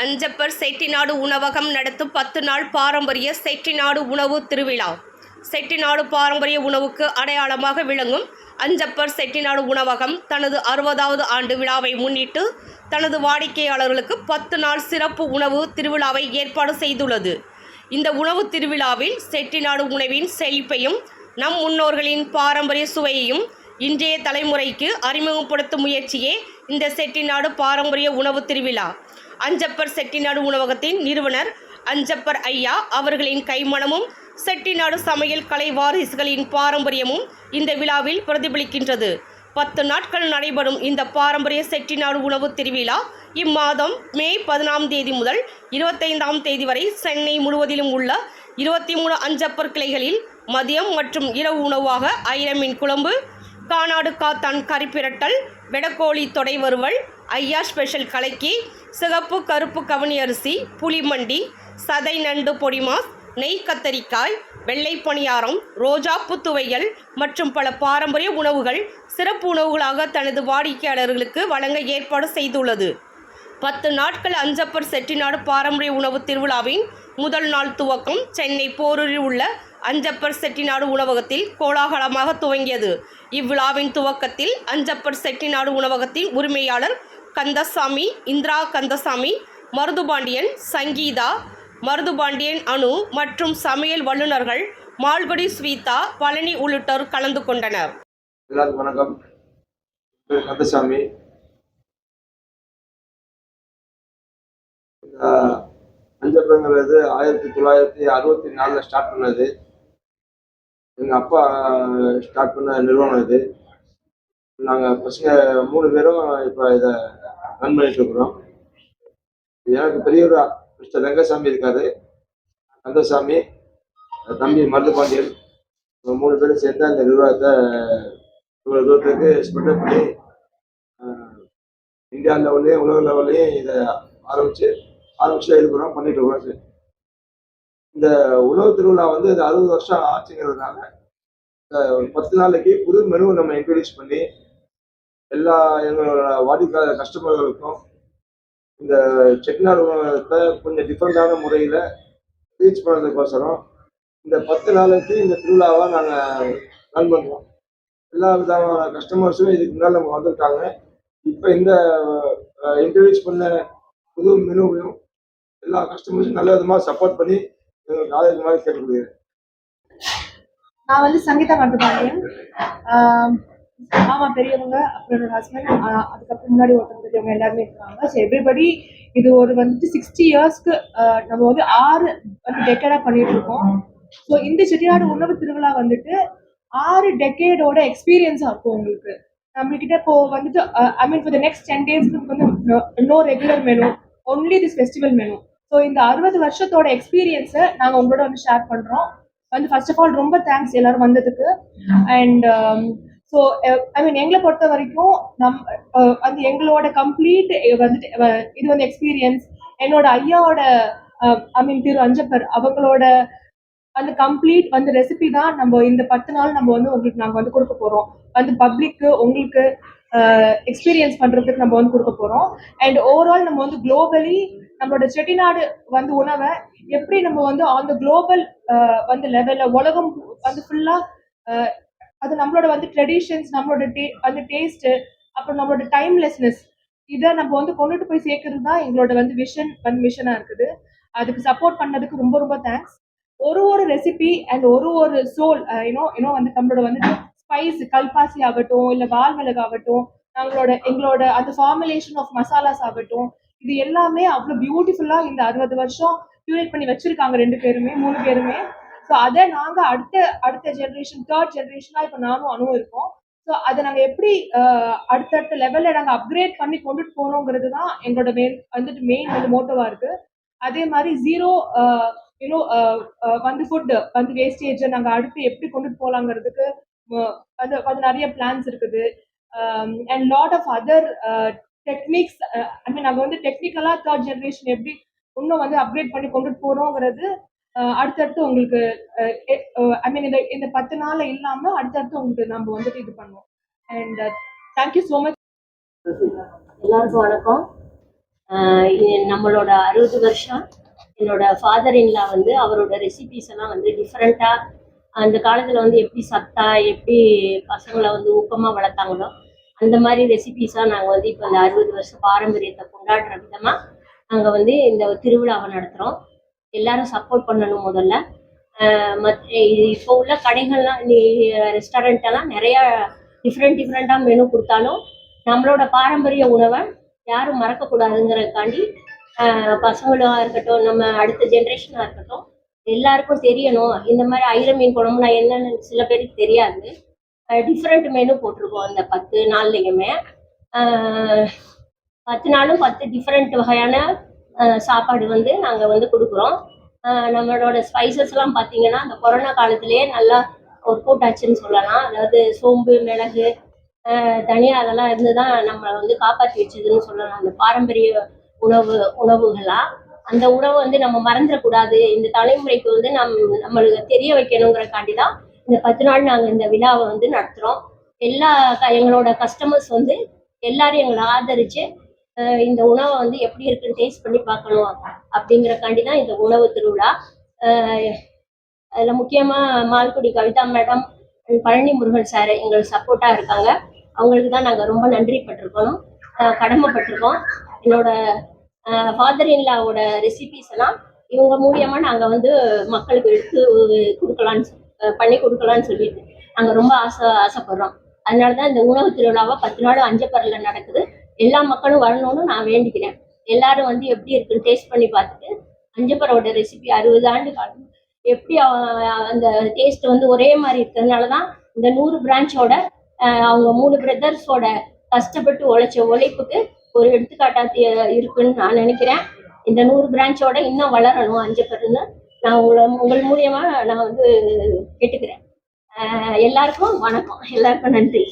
அஞ்சப்பர் செட்டிநாடு உணவகம் நடத்தும் 10 நாள் பாரம்பரிய செட்டிநாடு உணவு திருவிழா. செட்டிநாடு பாரம்பரிய உணவுக்கு அடையாளமாக விளங்கும் அஞ்சப்பர் செட்டிநாடு உணவகம் தனது 60வது ஆண்டு விழாவை முன்னிட்டு தனது வாடிக்கையாளர்களுக்கு 10 நாள் சிறப்பு உணவு திருவிழாவை ஏற்பாடு செய்துள்ளது. இந்த உணவு திருவிழாவில் செட்டிநாடு உணவின் செழிப்பையும் நம் முன்னோர்களின் பாரம்பரிய சுவையையும் இன்றைய தலைமுறைக்கு அறிமுகப்படுத்தும் முயற்சியே இந்த செட்டிநாடு பாரம்பரிய உணவு திருவிழா. அஞ்சப்பர் செட்டிநாடு உணவகத்தின் நிறுவனர் அஞ்சப்பர் ஐயா அவர்களின் கைமணமும் செட்டிநாடு சமையல் கலை வாரிசுகளின் பாரம்பரியமும் இந்த விழாவில் பிரதிபலிக்கின்றது. 10 நாட்கள் நடைபெறும் இந்த பாரம்பரிய செட்டிநாடு உணவு திருவிழா இம்மாதம் மே 10ஆம் தேதி முதல் 25ஆம் தேதி வரை சென்னை முழுவதிலும் உள்ள 23 அஞ்சப்பர் கிளைகளில் மதியம் மற்றும் இரவு உணவாக ஐர மீன் குழம்பு, கானாடு காத்தான் கறிப்பிரட்டல், வெடக்கோழி தொடை வறுவல், ஐயா ஸ்பெஷல் கலக்கி, சிகப்பு கருப்பு கவனி அரிசி, புளிமண்டி, சதை நண்டு பொடிமாஸ், நெய் கத்தரிக்காய், வெள்ளை பணியாரம், ரோஜாப்பூ துவையல் மற்றும் பல பாரம்பரிய உணவுகள் சிறப்பு உணவுகளாக தனது வாடிக்கையாளர்களுக்கு வழங்க ஏற்பாடு செய்துள்ளது. 10 நாட்கள் அஞ்சப்பர் செட்டிநாடு பாரம்பரிய உணவு திருவிழாவின் முதல் நாள் துவக்கம் சென்னை போரூரில் உள்ள அஞ்சப்பர் செட்டிநாடு உணவகத்தில் கோலாகலமாக துவங்கியது. இவ்விழாவின் துவக்கத்தில் அஞ்சப்பர் செட்டிநாடு உணவகத்தின் உரிமையாளர் கந்தசாமி, இந்திரா கந்தசாமி, மருதுபாண்டியன், சங்கீதா, மருதுபாண்டியன் அனு மற்றும் சமையல் வல்லுநர்கள் மால்குடி ஸ்வீதா, பழனி உள்ளிட்டோர் கலந்து கொண்டனர். எல்லாருக்கும் வணக்கம். கந்தசாமி. அஞ்சப்பருங்கிறது 1964 ஸ்டார்ட் பண்ணது. எங்கள் அப்பா ஸ்டார்ட் பண்ண நிறுவனம் இது. நாங்கள் பசங்க 3 பேரும் இப்போ இதை ரன் பண்ணிட்டு இருக்கிறோம். எனக்கு பெரியவர் மிஸ்டர் ரங்கசாமி இருக்காரு, கந்தசாமி, தம்பி மருதுபாண்டியன், 3 பேரும் சேர்ந்து அந்த நிர்வாகத்தை இவ்வளோ தூரத்துக்கு ஸ்ப்ரெட் பண்ணி இந்தியா லெவல்லையும் உலக லெவல்லையும் இதை ஆரம்பிச்சு இருக்கிறோம், பண்ணிட்டு இருக்கிறோம். இந்த உணவு திருவிழா வந்து இந்த 60 வருஷம் ஆச்சுங்கிறதுனால 10 நாளைக்கு புது மெனு நம்ம இன்ட்ரடியூஸ் பண்ணி எல்லா எங்களோட வாடிக்கையாளர் கஸ்டமர்களுக்கும் இந்த செட்டிநாடு உணவகத்தை கொஞ்சம் டிஃப்ரெண்டான முறையில் ரீச் பண்ணுறதுக்கோசரம் இந்த 10 நாளைக்கு இந்த திருவிழாவை நாங்கள் ரன் பண்ணுறோம். எல்லா விதமான கஸ்டமர்ஸும் இதுக்கு முன்னால் நம்ம வந்துருக்காங்க. இப்போ இந்த இன்ட்ரடியூஸ் பண்ண புது மெனுவையும் எல்லா கஸ்டமர்ஸும் நல்ல விதமாக சப்போர்ட் பண்ணி எங்களுக்கு ஆதரவு மாதிரி கேட்டுக்கொள்கிறேன். நான் வந்து சங்கீதா மருதுபாண்டியன், மாமா பெரியவங்க, அப்புறம் என்னோட ஹஸ்பண்ட், அதுக்கப்புறம் முன்னாடி ஒருத்தவங்க பெரியவங்க எல்லாருமே இருக்காங்க. ஸோ எவ்ரிபடி இது ஒரு வந்துட்டு 60 இயர்ஸ்க்கு நம்ம வந்து 6 டெக்கேடாக பண்ணிட்டு இருக்கோம். ஸோ இந்த செட்டிநாடு உணவு திருவிழா வந்துட்டு 6 டெக்கேடோட எக்ஸ்பீரியன்ஸாக இருக்கும் உங்களுக்கு. நம்மகிட்ட இப்போ வந்துட்டு ஐ மீன் ஃபார் த நெக்ஸ்ட் 10 டேஸ்க்கு வந்து no regular menu, only this festival menu. So இந்த 60 வருஷத்தோட எக்ஸ்பீரியன்ஸை நாங்கள் உங்களோட வந்து ஷேர் பண்ணுறோம். வந்து ஃபர்ஸ்ட் ஆஃப் ஆல் ரொம்ப தேங்க்ஸ் எல்லாரும் வந்ததுக்கு. அண்ட் ஸோ ஐ மீன் எங்களை பொறுத்த வரைக்கும் வந்து எங்களோட கம்ப்ளீட் வந்துட்டு இது வந்து எக்ஸ்பீரியன்ஸ் என்னோட ஐயாவோட ஐ மீன் திரு அஞ்சப்பர் அவங்களோட அந்த கம்ப்ளீட் வந்து ரெசிபி தான் நம்ம இந்த 10 நாள் நம்ம வந்து உங்களுக்கு நாங்கள் வந்து கொடுக்க போகிறோம். வந்து பப்ளிக்கு உங்களுக்கு எக்ஸ்பீரியன்ஸ் பண்ணுறதுக்கு நம்ம வந்து கொடுக்க போகிறோம். அண்ட் ஓவரால் நம்ம வந்து குளோபலி நம்மளோட செட்டிநாடு வந்து உணவை எப்படி நம்ம வந்து ஆன் த குளோபல் வந்து லெவலில் உலகம் வந்து ஃபுல்லாக அது நம்மளோட வந்து ட்ரெடிஷன்ஸ், நம்மளோட அந்த டேஸ்ட்டு, அப்புறம் நம்மளோட டைம்லெஸ்னஸ், இதை நம்ம வந்து கொண்டுட்டு போய் சேர்க்கறது தான் எங்களோட வந்து மிஷனாக இருக்குது. அதுக்கு சப்போர்ட் பண்ணதுக்கு ரொம்ப ரொம்ப தேங்க்ஸ். ஒரு ரெசிபி அண்ட் ஒரு சோல் யூனோ வந்து நம்மளோட வந்துட்டு ஸ்பைஸ் கல்பாசி ஆகட்டும், இல்லை வால் மிளகு ஆகட்டும், எங்களோட அந்த ஃபார்முலேஷன் ஆஃப் மசாலாஸ் ஆகட்டும், இது எல்லாமே அவ்வளோ பியூட்டிஃபுல்லாக இந்த 60 வருஷம் கியூரேட் பண்ணி வச்சிருக்காங்க 2 பேருமே 3 பேருமே. ஸோ அதை நாங்கள் அடுத்த ஜென்ரேஷன் 3rd ஜென்ரேஷனாக இப்போ நானும் அனுவும் இருக்கோம். ஸோ அதை நாங்கள் எப்படி அடுத்தடுத்த லெவலில் நாங்கள் அப்கிரேட் பண்ணி கொண்டுட்டு போகணுங்கிறது தான் எங்களோட மெயின் வந்து மோட்டோவாக இருக்குது. அதே மாதிரி ஜீரோ வந்து ஃபுட்டு வந்து வேஸ்டேஜை நாங்கள் அடுத்து எப்படி கொண்டுட்டு போகலாங்கிறதுக்கு அது நிறைய பிளான்ஸ் இருக்குது. And lot of other techniques, I mean நாங்கள் வந்து டெக்னிக்கலாக 3rd ஜென்ரேஷன் எப்படி இன்னும் வந்து அப்கிரேட் பண்ணி கொண்டுட்டு போகிறோங்கிறது அடுத்தடுத்து உங்களுக்கு ஐ மீன் இந்த 10 நாள் இல்லாமல் அடுத்தடுத்து உங்களுக்கு நம்ம வந்துட்டு இது பண்ணுவோம். And thank you so much. எல்லாருக்கும் வணக்கம். நம்மளோட 60 வருஷம் என்னோட ஃபாதர் இன்லா வந்து அவரோட ரெசிபிஸ் எல்லாம் வந்து டிஃப்ரெண்ட்டாக அந்த காலத்தில் வந்து எப்படி சத்தா எப்படி பசங்களை வந்து ஊக்கமாக வளர்த்தாங்களோ அந்த மாதிரி ரெசிபிஸாக நாங்கள் வந்து இப்போ இந்த 60 வருஷம் பாரம்பரியத்தை கொண்டாடுற விதமாக நாங்கள் வந்து இந்த திருவிழாவை நடத்துகிறோம். எல்லாரும் சப்போர்ட் பண்ணணும் முதல்ல. இப்போ உள்ள கடைகள்லாம் ரெஸ்டாரண்ட் எல்லாம் நிறைய டிஃப்ரெண்ட்டாக மெனு கொடுத்தாலும் நம்மளோட பாரம்பரிய உணவை யாரும் மறக்கக்கூடாதுங்கிறதுக்காண்டி பசங்களாக இருக்கட்டும், நம்ம அடுத்த ஜென்ரேஷனாக இருக்கட்டும், எல்லாருக்கும் தெரியணும். இந்த மாதிரி ஐர மீன் குழம்புனா என்னன்னு சில பேருக்கு தெரியாது. டிஃப்ரெண்ட் மெனு போட்டிருக்கோம் அந்த 10 நாள்லையுமே. 10 நாளும் 10 டிஃப்ரெண்ட் வகையான சாப்பாடு வந்து நாங்கள் வந்து கொடுக்குறோம். நம்மளோட ஸ்பைசஸ்லாம் பார்த்தீங்கன்னா அந்த கொரோனா காலத்திலேயே நல்லா ஒர்க் அவுட் ஆச்சுன்னு சொல்லலாம். அதாவது சோம்பு, மிளகு, தனியாக அதெல்லாம் இருந்து தான் நம்மளை வந்து காப்பாற்றி வச்சதுன்னு சொல்லலாம். அந்த பாரம்பரிய உணவுகளாக அந்த உணவை வந்து நம்ம மறந்துடக்கூடாது. இந்த தலைமுறைக்கு வந்து நம்மளுக்கு தெரிய வைக்கணுங்கிறக்காண்டி தான் இந்த 10 நாள் நாங்கள் இந்த விழாவை வந்து நடத்துகிறோம். எங்களோட கஸ்டமர்ஸ் வந்து எல்லாரும் எங்களை ஆதரித்து இந்த உணவை வந்து எப்படி இருக்குன்னு டேஸ்ட் பண்ணி பார்க்கணும் அப்படிங்கிறக்காண்டி தான் இந்த உணவு திருவிழா. அதில் முக்கியமாக மால்குடி கவிதா மேடம், பழனி முருகன் சார் எங்களுக்கு சப்போர்ட்டாக இருக்காங்க. அவங்களுக்கு தான் நாங்கள் ரொம்ப நன்றி பட்டிருக்கணும், கடமைப்பட்டிருக்கோம். என்னோட ஃபாதர் இன்லாவோட ரெசிபிஸ் எல்லாம் இவங்க மூலியமாக நாங்கள் வந்து மக்களுக்கு எடுத்து பண்ணி கொடுக்கலான்னு சொல்லிட்டு நாங்கள் ரொம்ப ஆசைப்படுறோம். அதனால தான் இந்த உணவு திருவிழாவை 10 நாள் அஞ்சப்பரில் நடக்குது. எல்லா மக்களும் வரணும்னு நான் வேண்டிக்கிறேன். எல்லாரும் வந்து எப்படி இருக்குன்னு டேஸ்ட் பண்ணி பார்த்துட்டு அஞ்சப்பரோட ரெசிபி 60 ஆண்டு காலம் எப்படி அந்த டேஸ்ட் வந்து ஒரே மாதிரி இருக்கிறதுனால தான் இந்த 100 பிரான்ச்சோட அவங்க 3 பிரதர்ஸோட கஷ்டப்பட்டு உழைச்ச உழைப்புக்கு ஒரு எடுத்துக்காட்டாக இருக்குன்னு நான் நினைக்கிறேன். இந்த 100 பிரான்ச்சோட இன்னும் வளரணும் அஞ்சப்பர்னு நான் உங்கள் மூலியமாக நான் வந்து கேட்டுக்கிறேன். எல்லாருக்கும் வணக்கம், எல்லாருக்கும் நன்றி.